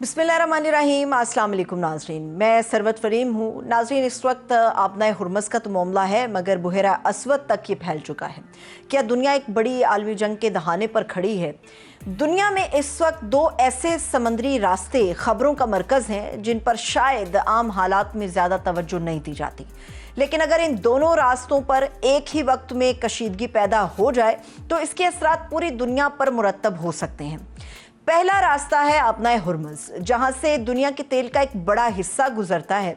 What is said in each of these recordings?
बिस्मिल्लाहिर्रहमानिर्रहीम। अस्सलाम वालेकुम नाज़रीन, मैं सरवत फरीम हूँ। नाज़रीन, इस वक्त आबनाए हुर्मुज़ का तो मामला है मगर बहरा अस्वद तक ये फैल चुका है। क्या दुनिया एक बड़ी आलमी जंग के दहाने पर खड़ी है? दुनिया में इस वक्त दो ऐसे समंदरी रास्ते खबरों का मरकज़ हैं जिन पर शायद आम हालात में ज़्यादा तवज्जो नहीं दी जाती, लेकिन अगर इन दोनों रास्तों पर एक ही वक्त में कशीदगी पैदा हो जाए तो इसके असरात पूरी दुनिया पर मुरतब हो सकते हैं। पहला रास्ता है आबनाए हुर्मुज़, जहां से दुनिया के तेल का एक बड़ा हिस्सा गुजरता है,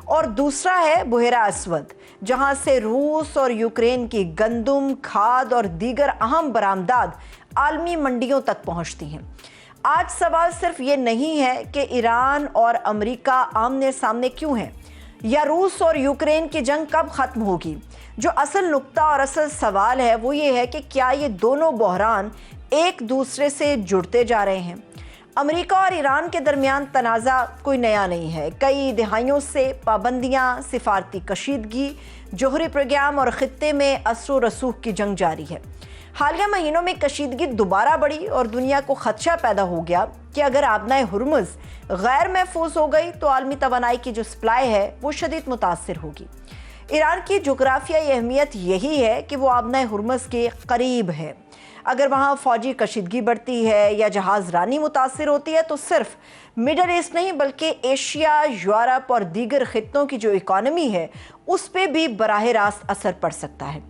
और दूसरा है बहरा अस्वद, जहां से रूस और यूक्रेन की गंदम, खाद और दीगर अहम बरामदात आलमी मंडियों तक पहुंचती हैं। आज सवाल सिर्फ ये नहीं है कि ईरान और अमेरिका आमने सामने क्यों हैं, या रूस और यूक्रेन की जंग कब ख़त्म होगी। जो असल नुक्ता और असल सवाल है वो ये है कि क्या ये दोनों बहरान एक दूसरे से जुड़ते जा रहे हैं। अमेरिका और ईरान के दरमियान तनाज़ा कोई नया नहीं है। कई दिहाइयों से पाबंदियाँ, सिफारती कशीदगी, जोहरी प्रोग्राम और ख़ित्ते में असर रसूख की जंग जारी है। हालिया महीनों में कशीदगी दोबारा बढ़ी और दुनिया को खदशा पैदा हो गया कि अगर आबनाए हुर्मुज़ गैर महफूज हो गई तो आलमी तवानाई की जो सप्लाई है वो शदीद मुतासिर होगी। ईरान की जोग्राफियाई अहमियत यही है कि वो आबनाए हुर्मुज़ के करीब है। अगर वहाँ फ़ौजी कशीदगी बढ़ती है या जहाज़ रानी मुतासिर होती है तो सिर्फ मिडल ईस्ट नहीं बल्कि एशिया, यूरोप और दीगर खित्तों की जो इकॉनमी है उस पर भी बराह रास्त असर पड़ सकता है।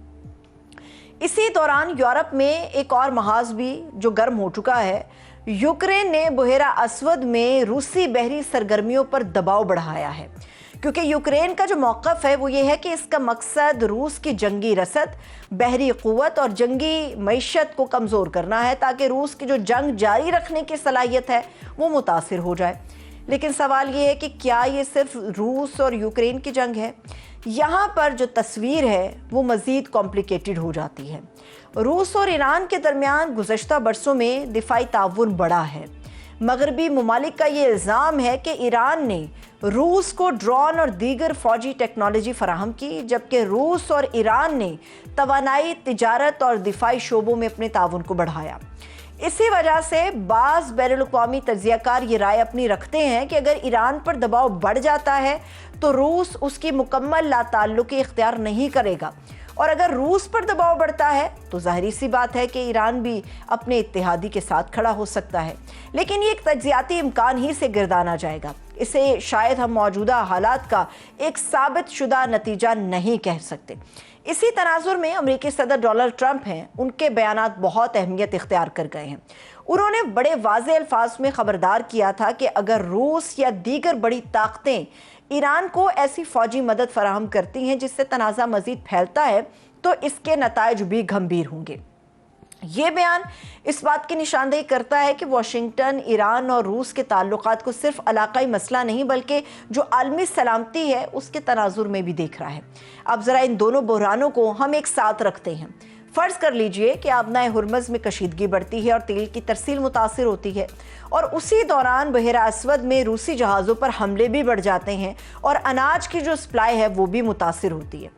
इसी दौरान यूरोप में एक और महाज भी जो गर्म हो चुका है। यूक्रेन ने बहरा अस्वद में रूसी बहरी सरगर्मियों पर दबाव बढ़ाया है, क्योंकि यूक्रेन का जो मौक़िफ़ है वो ये है कि इसका मकसद रूस की जंगी रसद, बहरी क़ुव्वत और जंगी मईशत को कमज़ोर करना है, ताकि रूस की जो जंग जारी रखने की सलाहियत है वो मुतासिर हो जाए। लेकिन सवाल ये है कि क्या ये सिर्फ रूस और यूक्रेन की जंग है? यहाँ पर जो तस्वीर है वो मज़ीद कॉम्प्लिकेटेड हो जाती है। रूस और ईरान के दरमियान गुज़श्ता बरसों में दिफाई ताउन बढ़ा है। मगरबी ममालिक का ये इल्ज़ाम है कि ईरान ने रूस को ड्रोन और दीगर फ़ौजी टेक्नोलॉजी फराहम की, जबकि रूस और ईरान ने तवानाई, तिजारत और दिफाई शोबों में अपने ताउन को बढ़ाया। इसी वजह से बाज़ बैनुल-अक़वामी तज्ज़ियाकार ये राय अपनी रखते हैं कि अगर ईरान पर दबाव बढ़ जाता है तो रूस उसकी मुकम्मल लाताल्लुक़ी इख्तियार नहीं करेगा, और अगर रूस पर दबाव बढ़ता है तो ज़ाहिरी सी बात है कि ईरान भी अपने इत्तेहादी के साथ खड़ा हो सकता है। लेकिन ये एक तज्ज़ियाती इम्कान ही से गिरदाना जाएगा। इसे शायद हम मौजूदा हालात का एक साबित शुदा नतीजा नहीं कह सकते। इसी तनाजुर में अमेरिकी सदर डोनाल्ड ट्रंप हैं, उनके बयानात बहुत अहमियत इख्तियार कर गए हैं। उन्होंने बड़े वाज़े अल्फाज में ख़बरदार किया था कि अगर रूस या दीगर बड़ी ताकतें ईरान को ऐसी फ़ौजी मदद फराहम करती हैं जिससे तनाज़ा मज़ीद फैलता है तो इसके नताइज भी गंभीर होंगे। ये बयान इस बात की निशानदेही करता है कि वाशिंगटन ईरान और रूस के ताल्लुकात को सिर्फ इलाकाई मसला नहीं बल्कि जो आलमी सलामती है उसके तनाजुर में भी देख रहा है। अब ज़रा इन दोनों बहरानों को हम एक साथ रखते हैं। फ़र्ज़ कर लीजिए कि आबनाए हुर्मुज़ में कशीदगी बढ़ती है और तेल की तरसील मुतासिर होती है, और उसी दौरान बहरा अस्वद में रूसी जहाज़ों पर हमले भी बढ़ जाते हैं और अनाज की जो सप्लाई है वो भी मुतासिर होती है।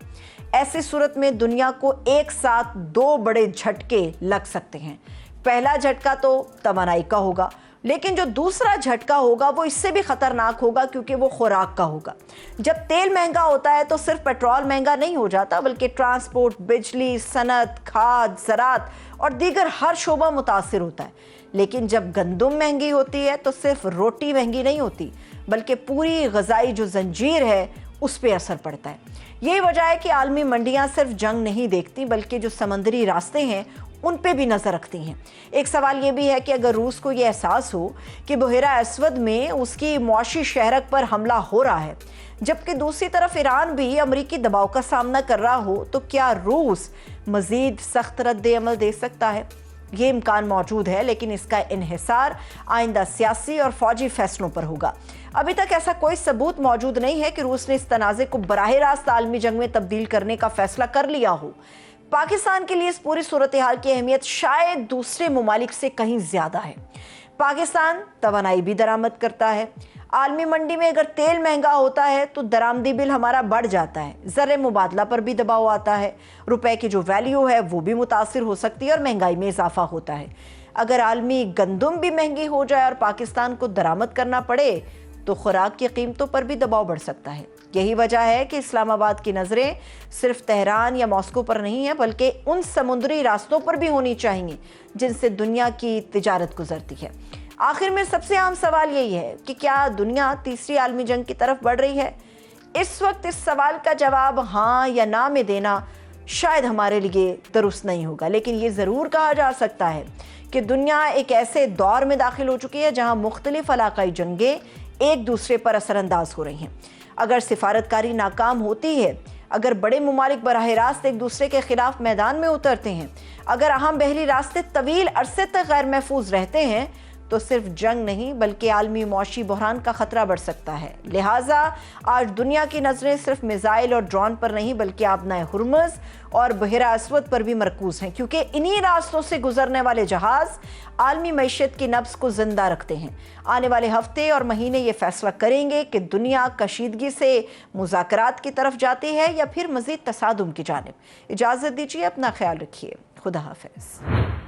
ऐसी सूरत में दुनिया को एक साथ दो बड़े झटके लग सकते हैं। पहला झटका तो तवानाई का होगा, लेकिन जो दूसरा झटका होगा वो इससे भी ख़तरनाक होगा, क्योंकि वो खुराक का होगा। जब तेल महंगा होता है तो सिर्फ पेट्रोल महंगा नहीं हो जाता बल्कि ट्रांसपोर्ट, बिजली, सनत, खाद, ज़रात और दीगर हर शोबा मुतासिर होता है। लेकिन जब गंदम महंगी होती है तो सिर्फ रोटी महंगी नहीं होती बल्कि पूरी ग़िज़ाई जो जंजीर है उस पर असर पड़ता है। यही वजह है कि आलमी मंडियाँ सिर्फ जंग नहीं देखती बल्कि जो समंदरी रास्ते हैं उन पे भी नज़र रखती हैं। एक सवाल ये भी है कि अगर रूस को ये एहसास हो कि बहरा अस्वद में उसकी मुआशी शहरक पर हमला हो रहा है, जबकि दूसरी तरफ ईरान भी अमरीकी दबाव का सामना कर रहा हो, तो क्या रूस मज़ीद सख्त रद्द अमल दे सकता है? ये इम्कान मौजूद है, लेकिन इसका इन्हिसार आइंदा सियासी और फ़ौजी फैसलों पर होगा। अभी तक ऐसा कोई सबूत मौजूद नहीं है कि रूस ने इस तनाज़े को बराह रास्त आलमी जंग में तब्दील करने का फैसला कर लिया हो। पाकिस्तान के लिए इस पूरी सूरत हाल की अहमियत शायद दूसरे ममालिक से कहीं ज़्यादा है। पाकिस्तान तवानाई भी दरामद करता है। आलमी मंडी में अगर तेल महंगा होता है तो दरामदी बिल हमारा बढ़ जाता है, ज़र मुबादला पर भी दबाव आता है, रुपए की जो वैल्यू है वो भी मुतासिर हो सकती है और महंगाई में इजाफा होता है। اگر عالمی گندم بھی مہنگی ہو جائے اور پاکستان کو درآمد کرنا پڑے تو خوراک کی قیمتوں پر بھی دباؤ بڑھ سکتا ہے۔ یہی وجہ ہے کہ اسلام آباد کی نظریں صرف تہران یا ماسکو پر نہیں ہیں بلکہ ان سمندری راستوں پر بھی ہونی چاہیے جن سے دنیا کی تجارت گزرتی ہے۔ آخر میں سب سے اہم سوال یہی ہے کہ کیا دنیا تیسری عالمی جنگ کی طرف بڑھ رہی ہے؟ اس وقت اس سوال کا جواب ہاں یا نہ میں دینا شاید ہمارے لیے درست نہیں ہوگا، لیکن یہ ضرور کہا جا سکتا ہے کہ دنیا ایک ایسے دور میں داخل ہو چکی ہے جہاں مختلف علاقائی جنگیں ایک دوسرے پر اثر انداز ہو رہی ہیں۔ اگر سفارتکاری ناکام ہوتی ہے، اگر بڑے ممالک براہ راست ایک دوسرے کے خلاف میدان میں اترتے ہیں، اگر اہم بحری راستے طویل عرصے تک غیر محفوظ رہتے ہیں تو صرف جنگ نہیں بلکہ عالمی معاشی بحران کا خطرہ بڑھ سکتا ہے۔ لہٰذا آج دنیا کی نظریں صرف میزائل اور ڈرون پر نہیں بلکہ آبنائے ہرمز اور بحیرہ اسود پر بھی مرکوز ہیں، کیونکہ انہی راستوں سے گزرنے والے جہاز عالمی معیشت کی نبض کو زندہ رکھتے ہیں۔ آنے والے ہفتے اور مہینے یہ فیصلہ کریں گے کہ دنیا کشیدگی سے مذاکرات کی طرف جاتی ہے یا پھر مزید تصادم کی جانب۔ اجازت دیجیے، اپنا خیال رکھیے، خدا حافظ۔